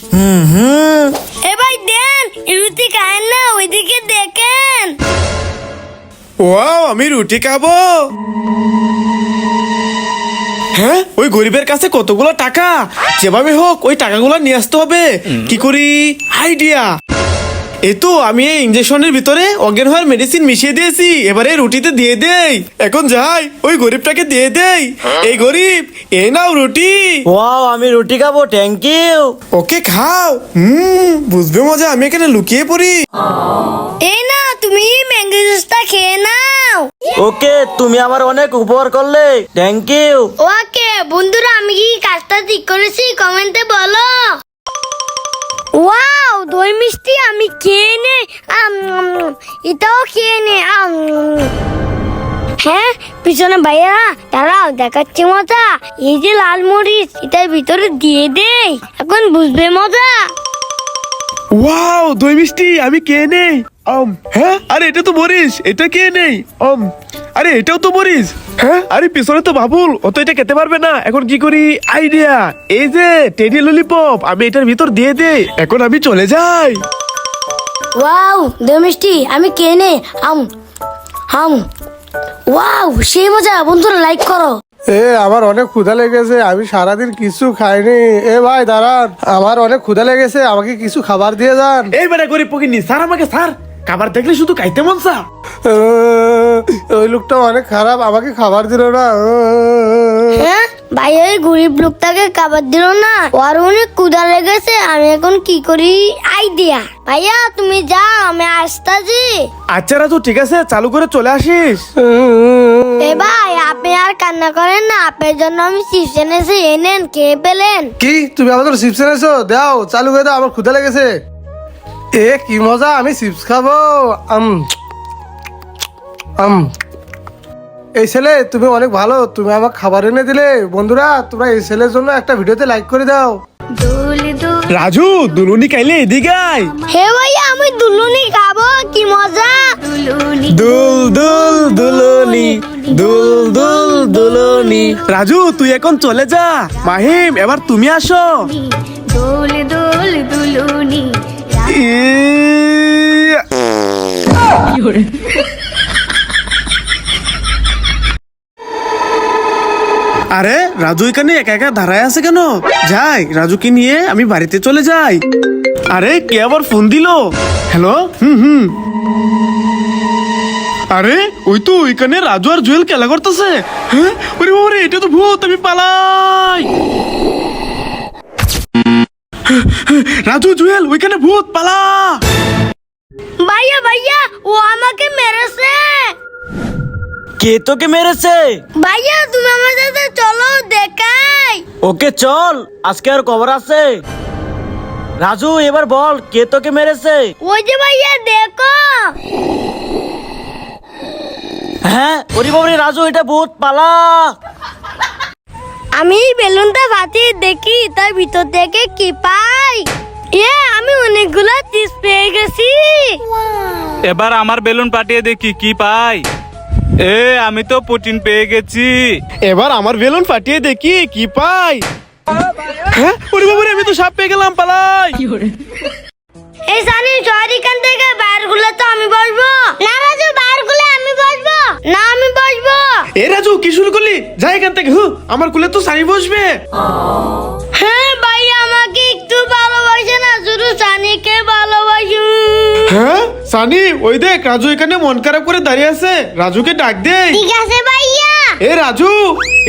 এ ভাই দেন রুটি খায় না, ওইদিকে দেখেন। ওয়াও, আমি রুটি খাবো। হ্যাঁ, ওই গরিবের কাছে কতগুলো টাকা, যেভাবে হোক ওই টাকাগুলো নিয়ে আসতে হবে। কি করি, আইডিয়া। এই তো আমি এই ইনজেকশনের ভিতরে অজ্ঞান হওয়ার মেডিসিন মিশিয়ে দিয়েছি, এবারে রুটিতে দিয়ে দেই। এখন যাই ওই গরিবটাকে দিয়ে দেই। এই গরিব, এই নাও রুটি। ওয়াও, আমি রুটি খাবো, থ্যাংক ইউ। ওকে খাও। বুঝবে মজা, আমি এখানে লুকিয়ে পড়ি। এই না, তুমি ম্যাঙ্গো জুসটা খেয়ে নাও। ওকে, তুমি আমার অনেক উপকার করলে, থ্যাংক ইউ। ওকে বন্ধুরা, আমি কি কাজটা ঠিক করেছি কমেন্টে বলো। ওয়াও, দই মিষ্টি আমি খেয়ে নে। এটাও খেয়ে নে। হ্যাঁ, পিছনে ভাইয়া দাঁড়াও, দেখাচ্ছি মজা। এই যে লাল মরিচ, এটার ভিতরে দিয়ে দেই, এখন বুঝবে মজা। ওয়াও, দই মিষ্টি আমি কে নেই। হ্যাঁ, আরে এটা তো মরিস, এটা কে নেই। আরে এটাও তো মরিস। হ্যাঁ, আরে পিছনে তো বাবুল, ও তো এটা খেতে পারবে না। এখন কি করি, আইডিয়া। এই যে টেডি ললিপপ, আমি এটার ভিতর দিয়ে দেই। এখন আমি চলে যাই। ওয়াও, দই মিষ্টি আমি খেয়ে নে। ওয়াও, সেই মজা। বন্ধুরা লাইক করো। আমার অনেক ক্ষুধা লেগেছে, আমি সারাদিন কিছু খাইনি। ভাই দাঁড়ান, আমার অনেক ক্ষুধা লেগেছে, আমাকে কিছু খাবার দিয়ে যান। এই বেটা গরিব পকিনি, স্যার আমাকে স্যার, খাবার দেখলে শুধু খাইতে মন চা। ওই লোকটা অনেক খারাপ, আমাকে খাবার দিল না। হ্যাঁ ভাই, ওই গরিব লোকটাকে খাবার দিল না, ওর অনেক ক্ষুধা লেগেছে। আমি এখন কি করি, আইডিয়া। ভাইয়া তুমি যাও, আমি আসতাছি। আচ্ছা রাজু, ঠিক আছে, চালু করে চলে আসিস। এ ভাই, আপনি আর কান্না করেন না, আপনার জন্য আমি চিপস এনেছি, এনেন, খেয়ে পেলেন। কি, তুমি আমাদের চিপস এনেছো? দাও, চালু করে দাও, আমার ক্ষুধা লেগেছে। কি মজা, আমি চিপস খাবো। এই ছেলে, তুমি অনেক ভালো, তুমি আমাকে খাবার এনে দিলে। বন্ধুরা, তোমরা এই ছেলের জন্য একটা ভিডিওতে লাইক করে দাও। রাজু, দুলুনি খাইলে এদিকে আয়। হে ভাইয়া, আমি দুলুনি খাবো, কি মজা। দুল দুল দুলুনি, দুল দুল দুলুনি। রাজু, তুই এখন চলে যা। মাহিম, এবার তুমি আসো। দোল দোল দুলুনি। আরে রাজু এখানে একা একা দাঁড়ায় আছে কেন? যাই, রাজুকে নিয়ে আমি বাড়িতে চলে যাই। আরে কে আবার ফোন দিল? হ্যালো। আরে ওই তো ওইখানে রাজু আর জুয়েল খেলা করতেছে। হ্যাঁ, ওরে বাবা রে, এটা তো ভূত, আমি পালাই। রাজু, জুয়েল, ওইখানে ভূত, পালা। ভাইয়া ভাইয়া, ও আমাকে মেরেছে। কে তোকে মেরেছে? ভাইয়া তুমি আমার সাথে চলো, দেখাই। ওকে চল, আজকে আর খবর আছে। রাজু, এবার বল, কে তোকে মেরেছে? ওই যে ভাইয়া দেখো। হ্যাঁ, ওরে বাবারে রাজু, এটা ভূত, পালা। আমি বেলুনটা ফাটিয়ে দেখি তার ভিতর থেকে কি পাই। আমি অনেকগুলো চিপস পেয়ে গেছি। এবার আমার বেলুন পাঠিয়ে দেখি কি পাই। আমি তো প্রোটিন পেয়ে গেছি। এবার আমার বেলুন ফাটিয়ে দেখি কি পাই। হ্যাঁ, ওরে বাবা রে, আমি তো সাপ পেয়ে গেলাম, পালাই। এই সানি, শহরিকান থেকে বাইরগুলো তো আমি বসবো না। রাজু, বাইরগুলো আমি বসবো না, আমি বসবো। এ রাজু, কি শুরু করলি? যাই এখান থেকে। আমার কুলে তো সানি বসবে। হ্যাঁ ভাই, আমাকে একটু ভালোবাসে না, শুধু সানিকে ভালোবাসু। হ্যাঁ সানি, ওই দেখ রাজু এখানে মন খারাপ করে দাঁড়িয়ে আছে। রাজুকে ডাক দে। ঠিক আছে ভাইয়া। এ রাজু,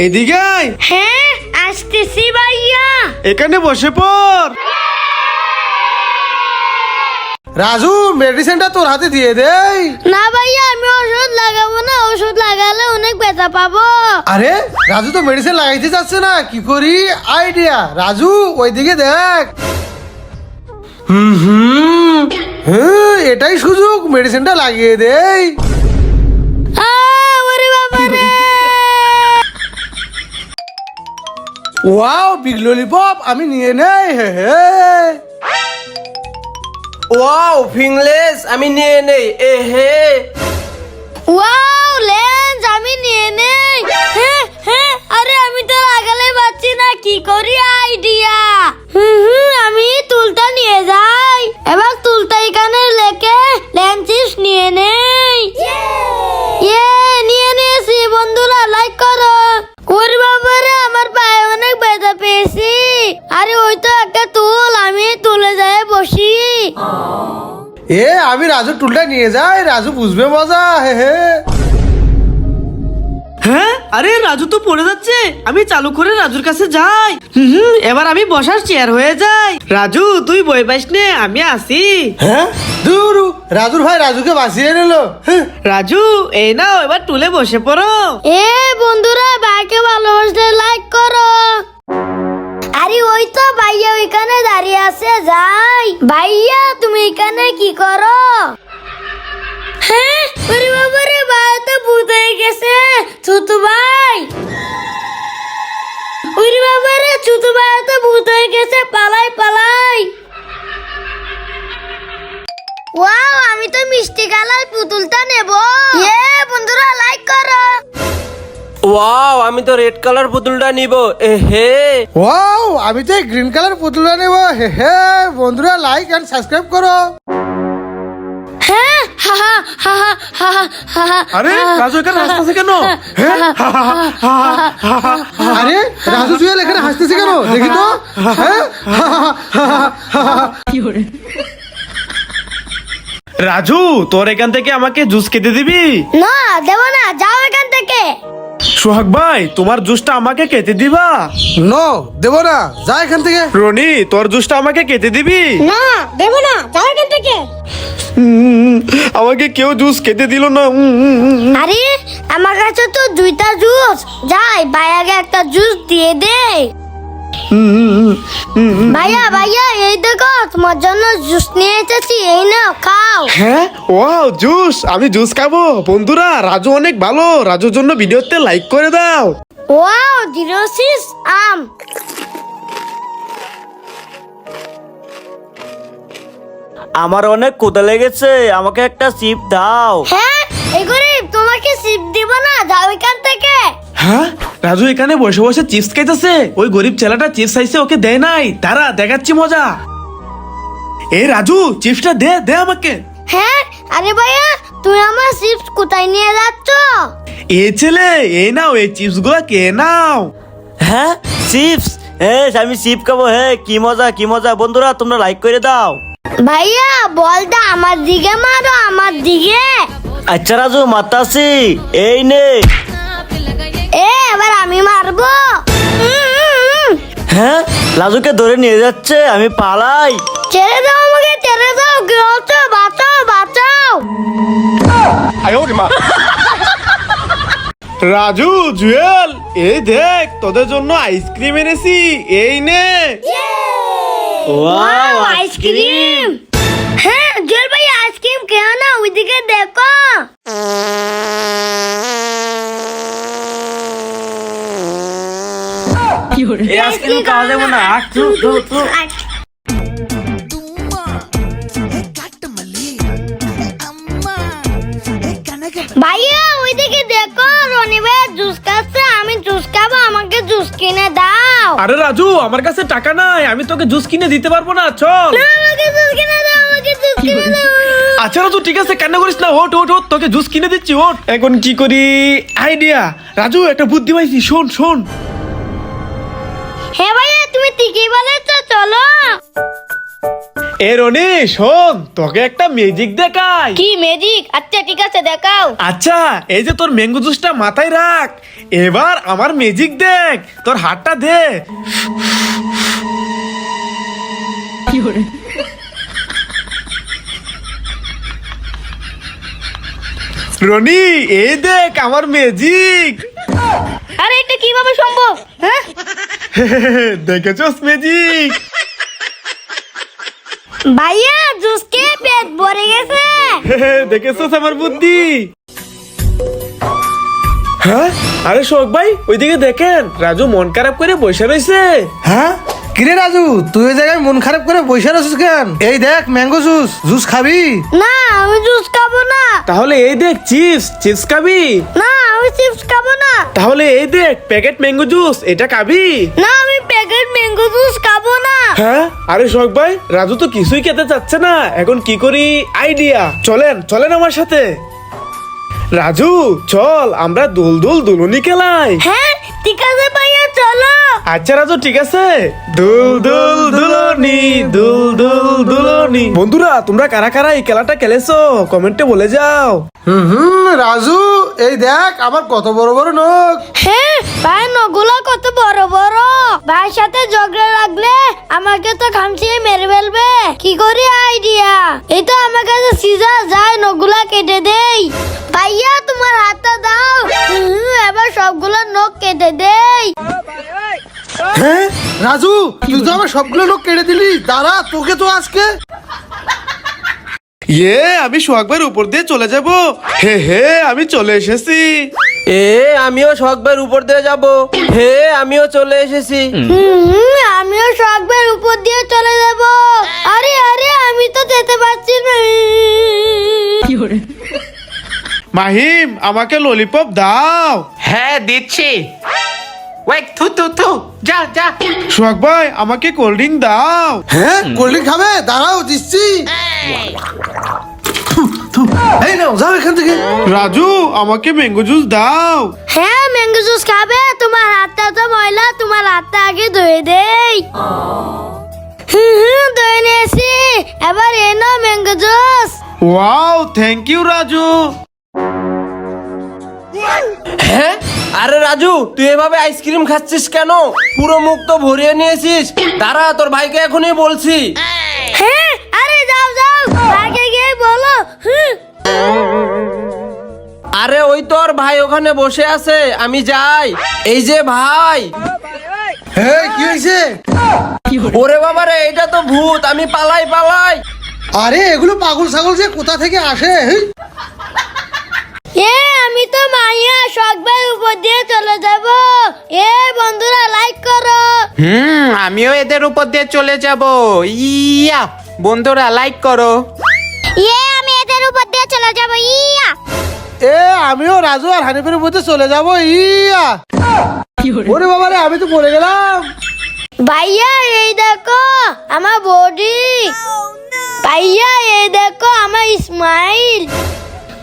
এদিকে আয়। হ্যাঁ, আসতেছি ভাইয়া। এখানে বসে পড়। রাজু, মেডিসিনটা তোর হাতে দিয়ে দেই। না ভাইয়া, আমি ওষুধ লাগাবো না, ওষুধ লাগালে অনেক ব্যথা পাবো। আরে রাজু তো মেডিসিন লাগাইতে যাচ্ছে না, কি করি, আইডিয়া। রাজু, ওইদিকে দেখ। হ্যাঁ, এটাই সুযোগ, মেডিসিনটা লাগিয়ে দেই। ওরে বাবা রে। ওয়াও, বিগ ললিপপ আমি নিয়ে নেই। ওয়াও, ফিংলেস আমি নিয়ে নেই। ওয়াও, লেন্স আমি নিয়ে নেই। হ্যাঁ, আরে আমি তো লাগালে পাচ্ছি না, কি করি আইডিয়া। আমি তুলটা নিয়ে যাই, এবার তুলটা এখানে লেখে লেন্সিস নিয়ে নেই। নিয়ে নিয়েছি। বন্ধুরা লাইক করো। ওরে বাবারে, আমার পায়ে অনেক ব্যথা পেয়েছি। আরে ওই তো একটা তুল, আমি তুলে যায় বসি। আমি রাজু টুলটা নিয়ে যাই, রাজু বুঝবে মজা। হে হে। হ্যাঁ, আরে রাজু তো পড়ে যাচ্ছে, আমি চালু করে রাজুর কাছে যাই। এবার আমি বসার চেয়ার হয়ে যাই। রাজু তুই বই পাইস নে, আমি আসি। হ্যাঁ দূর, রাজুর ভাই রাজুকে বাঁচিয়ে নিল। রাজু এই নাও, এবার টুলে বসে পড়ো। বন্ধুরা, ভাইকে ভালোবাসলে লাইক করো। আরে ওই তো ভাইয়া ওইখানে দাঁড়িয়ে আছে, যাই। ভাইয়া তুমি এখানে কি করো? হ্যাঁ, ওরে বাবারে, ভাই তো ভূত হয়ে গেছে। ছোট ভাই, ওরে বাবারে, ছোট ভাই তো ভূত হয়ে গেছে। পালাই পালাই। ওয়াও, আমি তো মিষ্টি কালার পুতুলটা নেব। বন্ধুরা লাইক করো। ওয়াও, আমি তো রেড কালার পুতুলটা নিব। হে ওয়াও, আমি তো গ্রিন কালার পুতুলটা নেব। হে হে। বন্ধুরা লাইক এন্ড সাবস্ক্রাইব করো। হ্যাঁ, হা হা হা হা হা হা হা। আরে রাজু এখানে হাসতেছে কেন? আরে রাজু জুয়েল এখানে হাসতেছে কেন? দেখি তো। হ্যাঁ? রাজু, তোর এখান থেকে আমাকে জুস খেতে দিবি? না, দেব না, যাও এখান থেকে। সোহাগ ভাই, তোমার জুসটা আমাকে খেতে দিবা? নো, দেব না, যা এখান থেকে। রনি, তোর জুসটা আমাকে খেতে দিবি? না, দেব না, যাও এখান থেকে। আমাকে কেউ জুস খেতে দিল না। আরে আমার কাছে তো দুইটা জুস। যাই, ভাইয়াকে একটা জুস দিয়ে দে। ভাইয়া ভাইয়া, এই দেখো তোমার জন্য জুস নিয়ে এসেছি, এই নাও খাও। হ্যাঁ, ওয়াও, জুস। আমি জুস খাবো। বন্ধুরা, রাজু অনেক ভালো। রাজুর জন্য ভিডিওতে লাইক করে দাও। ওয়াও, 06 আম। আমার অনেক ক্ষুধা লেগেছে, আমাকে একটা চিপ দাও। হ্যাঁ, এই গরিব, তোমাকে সিপ দিব না, যাও এখান থেকে। হ্যাঁ, রাজু এখানে বসে বসে চিপস খাইতেছে। ওই গরিব ছেলেটা চিপস খাইছে, ওকে দেয় নাই। দাঁড়া, দেখাচ্ছি মজা। এই রাজু, চিপসটা দে দে আমাকে। হ্যাঁ, আরে ভাইয়া, তুমি আমার চিপস কোথায় নিয়ে যাচ্ছ? এ ছেলে, এই নাও, এই চিপস গুলা কে নাও। হ্যাঁ, চিপস। আমি চিপ খাবো। কি মজা কি মজা। বন্ধুরা তোমরা লাইক করে দাও। ভাইয়া, বলটা আমার দিকে মারো, আমার দিকে। আচ্ছা রাজু, মাতাছি, এই নে। এবার আমি মারবো। হ্যাঁ, রাজুকে ধরে নিয়ে যাচ্ছে, আমি পালাই। ছেড়ে দাও আমাকে, ছেড়ে দাও। কি হচ্ছে? বাঁচাও, বাঁচাও। রাজু, জুয়েল, এই দেখ, তোদের জন্য আইসক্রিম এনেছি। এই নে। Wow, ice cream. হ্যাঁ, জল ভাই, আইসক্রিম কেন না? ওইদিকে দেখো। এই আইসক্রিম খাওয়া যাবে না। ভাইয়া, ওইদিকে দেখো, রনি ভাই জুস খাচ্ছে। আমি জুস খাবো, আমাকে জুস কিনে দাও। আরে রাজু, আমার কাছে টাকা নাই, আমি তোকে জুস কিনে দিতে পারবো না। চল। না, আমাকে জুস কিনে দাও, আমাকে জুস কিনে দাও। আচ্ছা রাজু, ঠিক আছে, কান্না করিস না। ওঠ ওঠ ওঠ, তোকে জুস কিনে দিচ্ছি। ওঠ। এখন কি করি? আইডিয়া। রাজু, একটা বুদ্ধি পাইছি। শোন শোন। হ্যাঁ ভাইয়া, তুমি ঠিকই বলেছো, চলো। এ রনি, শোন, তোকে একটা ম্যাজিক দেখাই। কি ম্যাজিক? আচ্ছা ঠিক আছে, দেখাও। আচ্ছা, এই যে তোর ম্যাঙ্গো জুসটা মাথায় রাখ। এবার আমার ম্যাজিক দেখ। তোর হাতটা দে। রনি, এই দেখ আমার ম্যাজিক। আরে এটা কিভাবে সম্ভব? হ্যাঁ, দেখেছস ম্যাজিক? ভাইয়া, জুস খেয়ে পেট ভরে গেছে। দেখেছস আমার বুদ্ধি? হ্যাঁ, আরে শোক ভাই, ওইদিকে দেখেন, রাজু মন খারাপ করে বসে রয়েছে। হ্যাঁ, কিরে রাজু, তুই ওই জায়গায় মন খারাপ করে বসে আছিস কেন? এই দেখ ম্যাঙ্গো জুস। জুস খাবি? না, আমি জুস খাবো না। তাহলে এই দেখ চিপস। চিপস খাবি? না, আমি আমি চিপস খাবো না। তাহলে এই দেখ প্যাকেট ম্যাঙ্গো জুস, এটা খাবি? না আমি প্যাকেট ম্যাঙ্গো জুস খাবো না। হ্যাঁ আরে শোক ভাই, রাজু তো কিছুই খেতে চাচ্ছে না, এখন কি করি? আইডিয়া, চলেন চলেন আমার সাথে। রাজু চল আমরা দুল দুল দুলুনি খেলাই। হ্যাঁ ঠিক আছে ভাইয়া চলো। আচ্ছা রাজু ঠিক আছে, দুল দুল দুলনি দুল দুল দুলনি। বন্ধুরা তোমরা কারা কারা এই খেলাটা খেলেছো কমেন্টে বলে যাও। রাজু এই দেখ আমার কত বড় বড় নখ। হ্যাঁ ভাই নগুলা কত বড় বড়। ভাইয়ের সাথে ঝগড়া লাগলে আমাকে তো খামচিয়ে মেরে ফেলবে। কি করি আইডিয়া? এই তো আমার কাছে সিজার, যায় নগুলা কেটে দেই। ভাইয়া তোমার হাতটা দাও। এবার সবগুলো নখ কেটে দেই। হ্যাঁ রাজু তুই তো আমার সবগুলো নখ কেটে দিলি, দাঁড়া তোকে তো আজকে। আমি সোহাগ ভাইয়ের উপর দিয়ে চলে যাব। হে হে আমি চলে এসেছি। আমিও শখবের উপর দিয়ে যাব। হে আমিও চলে এসেছি। আমিও শখবের উপর দিয়ে চলে যাব। আরে আরে আমি তো যেতে পারছি না। মাহিম আমাকে ললিপপ দাও। হ্যাঁ দিচ্ছি। ওয়েট থু থু থু, যা যা। সোহাগ ভাই আমাকে কোল্ড ড্রিঙ্ক দাও। হ্যাঁ কোল্ড ড্রিঙ্ক খাবে? দাঁড়াও দিচ্ছি। এই নাও যাও এখান থেকে। রাজু আমাকে ম্যাঙ্গো জুস দাও। হ্যাঁ ম্যাঙ্গো জুস খাবে? তোমার হাতটা তো ময়লা, তোমার হাতটা আগে ধুয়ে দেই। ধুয়ে নিয়েছি, এবার এনো mango juice. Wow thank you Raju. হ্যাঁ আরে রাজু তুই এভাবে আইসক্রিম খাচ্ছিস কেন? পুরো মুখ তো ভরিয়ে নিয়েছিস। দাঁড়া তোর ভাইকে এখনই বলছি। হ্যাঁ আরে যাও যাও, আগে গিয়ে বলো। আরে ওই তোর ভাই ওখানে বসে আছে, আমি যাই। এই যে ভাই। হ্যাঁ কি হয়েছে? ওরে বাবা রে, এটা তো ভূত, আমি পালাই পালাই। আরে এগুলো পাগল ছাগল যে কোথা থেকে আসে? আমি তো মাইয়া শখবের উপর দিয়ে চলে যাব। বন্ধুরা লাইক করো। আমিও এদের উপর দিয়ে চলে যাব। ইয়া বন্ধুরা লাইক করো। আমি এদের উপর দিয়ে চলে যাব। ইয়া আমিও রাজু আর হানিফের উপর দিয়ে চলে যাবো। ইয়া ওরে বাবা রে, আমি তো পড়ে গেলাম। ভাইয়া এই দেখো আমার বডি। ভাইয়া এই দেখো আমার স্মাইল।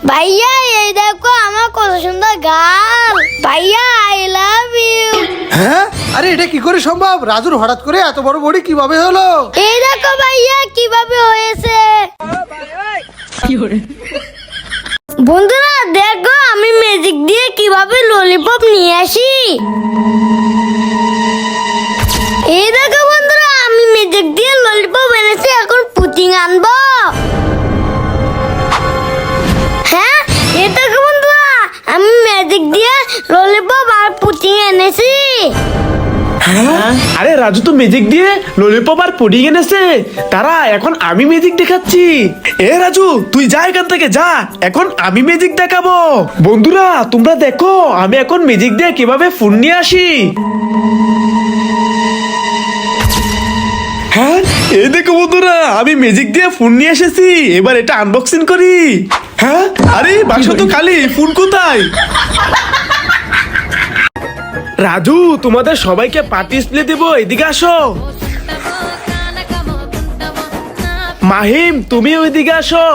ভাইয়া এই দেখো আমার কত সুন্দর গাল। ভাইয়া আই লাভ ইউ। হ্যাঁ আরে এটা কি করে সম্ভব? রাজুর হঠাৎ করে এত বড় বডি কিভাবে হলো? এই দেখো ভাইয়া কিভাবে হয়েছে। বন্ধুরা দেখো আমি ম্যাজিক দিয়ে কিভাবে ললিপপ নিয়ে আসি। এই দেখো বন্ধুরা আমি ম্যাজিক দিয়ে ললিপপ এনেছি, এখন পুটিং আনবো। হ্যাঁ এই দেখো বন্ধুরা আমি ম্যাজিক দিয়ে ললিপপ আর পুটিং এনেছি। আরে রাজু তো ম্যাজিক দিয়ে ললিপপ আর পুডিং এনেছে। তারা এখন আমি ম্যাজিক দেখাচ্ছি। রাজু তুই যা এখান থেকে যা, এখন আমি ম্যাজিক দেখাবো। বন্ধুরা তোমরা দেখো আমি এখন ম্যাজিক দিয়ে কিভাবে ফোন নিয়ে আসি। হ্যাঁ এই দেখো বন্ধুরা আমি ম্যাজিক দিয়ে ফোন নিয়ে এসেছি, এবার এটা আনবক্সিং করি। হ্যাঁ আরে বাক্স তো খালি, ফোন কোথায়? রাজু তোমাদের সবাইকে পার্টি স্প্লে দেবো, এদিকে আসো। মাহিম তুমি ওইদিকে আসো।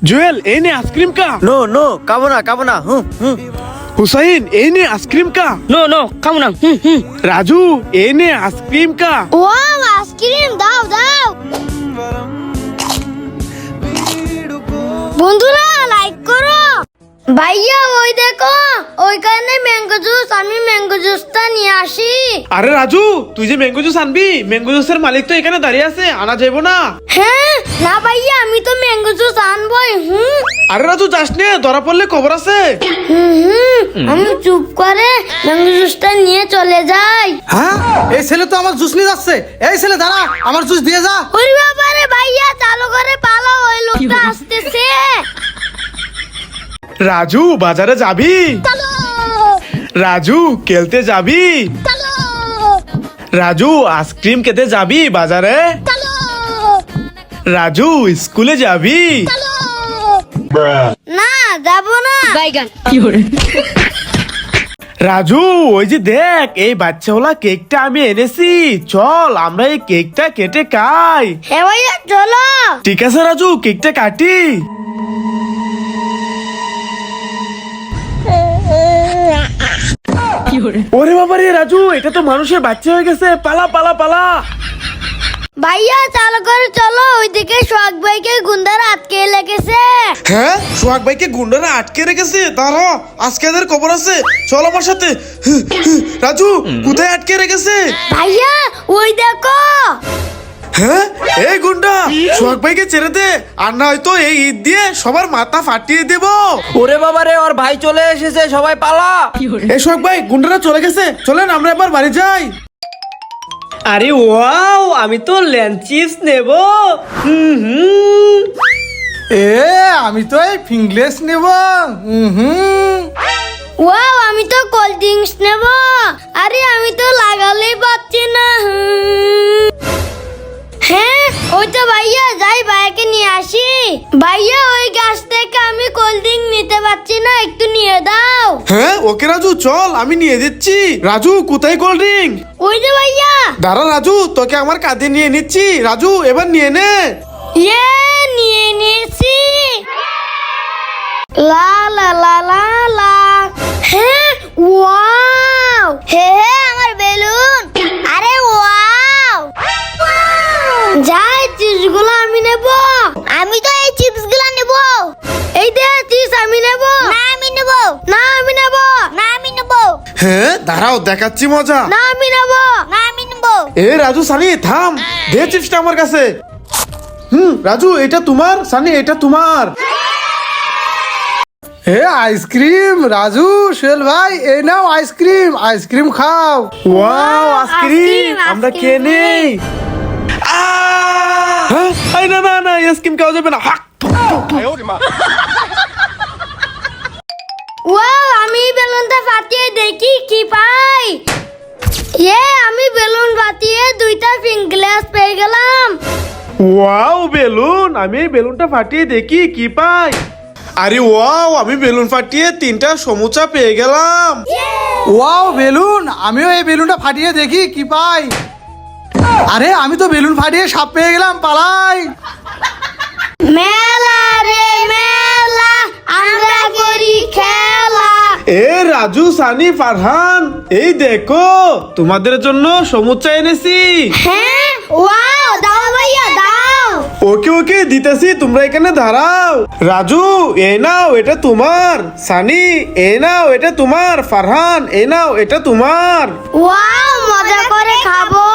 জুয়েল এই নে আইসক্রিম কা। নো নো খাবো না খাবো না। হুসাইন এই নে আইসক্রিম কা। নো নো খাবো না। রাজু এই নে আইসক্রিম কা। ওয়াও আইসক্রিম দাও দাও। বন্ধুরা লাইক করো। ভাইয়া ওই দেখো ওইখানে ম্যাঙ্গো জুস, আমি ম্যাঙ্গো জুসটা নিয়ে আসি। আরে রাজু তুই যে ম্যাঙ্গো জুস আনবি, ম্যাঙ্গো জুসের মালিক তো এখানে দাঁড়িয়ে আছে, আনা যাবো না? হ্যাঁ না ভাইয়া আমি তো ম্যাঙ্গো জুস আনবই। আরে রাজু যাস নে, ধরা পড়লে খবর আছে। আমি চুপ করে ম্যাঙ্গো জুসটা নিয়ে চলে যাই। হ্যাঁ এই ছেলে তো আমার জুস নিয়ে যাচ্ছে। এই ছেলে দাঁড়া, আমার জুস দিয়ে যা। ওরে বাবা রে ভাইয়া চালু করে পালাও, ওই লোকটা আসতেছে। রাজু বাজারে যাবি? চলো রাজু খেলতে যাবি? চলো। রাজু আইসক্রিম খেতে যাবি বাজারে? রাজু স্কুলে যাবি? না যাব না। রাজু ওই যে দেখ এই বাচ্চাওয়ালা কেকটা আমি এনেছি, চল আমরা এই কেকটা কেটে খাই। হ্যাঁ ভাইয়া চলো। ঠিক আছে রাজু, কেকটা কাটি। ওরে বাবা রে রাজু, এটা তো মানুষের বাচ্চা হয়ে গেছে, পালা পালা পালা। ভাইয়া চালু করে চলো, ওইদিকে সোহাগ ভাইকে গুন্ডারা আটকে লেগেছে। হ্যাঁ, সোহাগ ভাইকে গুন্ডারা আটকে রেখেছে? দাঁড়া, আজকে এদের খবর আছে, চল আমার সাথে। রাজু কোথায় আটকে রেখেছে? ভাইয়া ওই দেখো। হ্যাঁ, এই গুন্ডা সোহাগ ভাইকে ছেড়ে দে, আর না হয়তো এই ঈদ দিয়ে সবার মাথা ফাটিয়ে দেব। ওরে বাবা রে, ওর ভাই চলে এসেছে, সবাই পালা। এই সোহাগ ভাই, গুন্ডারা চলে গেছে, চলেন আমরা এবার বাড়ি যাই। আরে ওয়াও, আমি তো ল্যান্ড চিপস নেব। এ আমি তো এই ফিংলেস নেব। ওয়াও, আমি তো কোল্ড ড্রিঙ্কস নেব। আরে আমি তো লাগালেই পাচ্ছি না। হ্যাঁ ওই তো ভাইয়া, যাই ভাইয়াকে নিয়ে আসি। ভাইয়া ওই গাছ থেকে আমি কোল্ড ড্রিঙ্ক নিতে পারছি না, একটু নিয়ে দাও। হ্যাঁ ওকে রাজু, চল আমি নিয়ে দিচ্ছি। রাজু কোথায় কোল্ড ড্রিঙ্ক? ওই যে ভাইয়া। দাঁড়া রাজু, তোকে আমার কাঁধে নিয়ে নিচ্ছি। রাজু এবার নিয়ে নে। ইয়ে নিয়ে নিয়েছি। লা লা লা লা লা। হ্যাঁ ওয়াও, হে হে আমার বেলুন। আরে ওয়াও, যাই চিপসগুলো আমি নেব। আমি তো এই চিপসগুলো নেব। এই দে চিপস আমি নেব। না আমি নেব। না আমি নেব। না আমি নেব। হ্যাঁ দাঁড়াও, দেখাচ্ছি মজা। না আমি নেব। না আমি নেব। এ রাজু, সানি থাম, দে চিপসটা আমার কাছে। রাজু এটা তোমার, সানি এটা তোমার। হে আইসক্রিম, রাজু সোহেল ভাই এই নাও আইসক্রিম, আইসক্রিম খাও। ওয়াও আইসক্রিম, আমরা খেয়ে নেই। হ্যাঁ, এই না না না, আইসক্রিম খাওয়া যাবে না। হাক। ওয়াও, আমি বেলুনটা ফাটিয়ে দেখি কি পাই। আমি বেলুন ফাটিয়ে দুইটা ফিঙ্গলেস পেয়ে গেলাম। ওয়াও বেলুন, আমি এই বেলুনটা ফাটিয়ে দেখি কি পাই। আরে ওয়াও, আমি বেলুন ফাটিয়ে 3টা সমুচা পেয়ে গেলাম। ওয়াও বেলুন, আমিও এই বেলুনটা ফাটিয়ে দেখি কি পাই। আরে আমি তো বেলুন ফাটিয়ে সাপ পেয়ে গেলাম, পালাই। মেলা রে মেলা, আমরা করি খেলা। এ রাজু, সানি, ফারহান, এই দেখো তোমাদের জন্য সমুচা এনেছি। হ্যাঁ ওয়াও, দাও ভাইয়া দাও। ওকে ওকে দিতেছি, তোমরা এখানে দাঁড়াও। রাজু এ নাও, এটা তোমার। সানি এ নাও, এটা তোমার। ফারহান এ নাও, এটা তোমার। ওয়াও, মজা করে খাবো।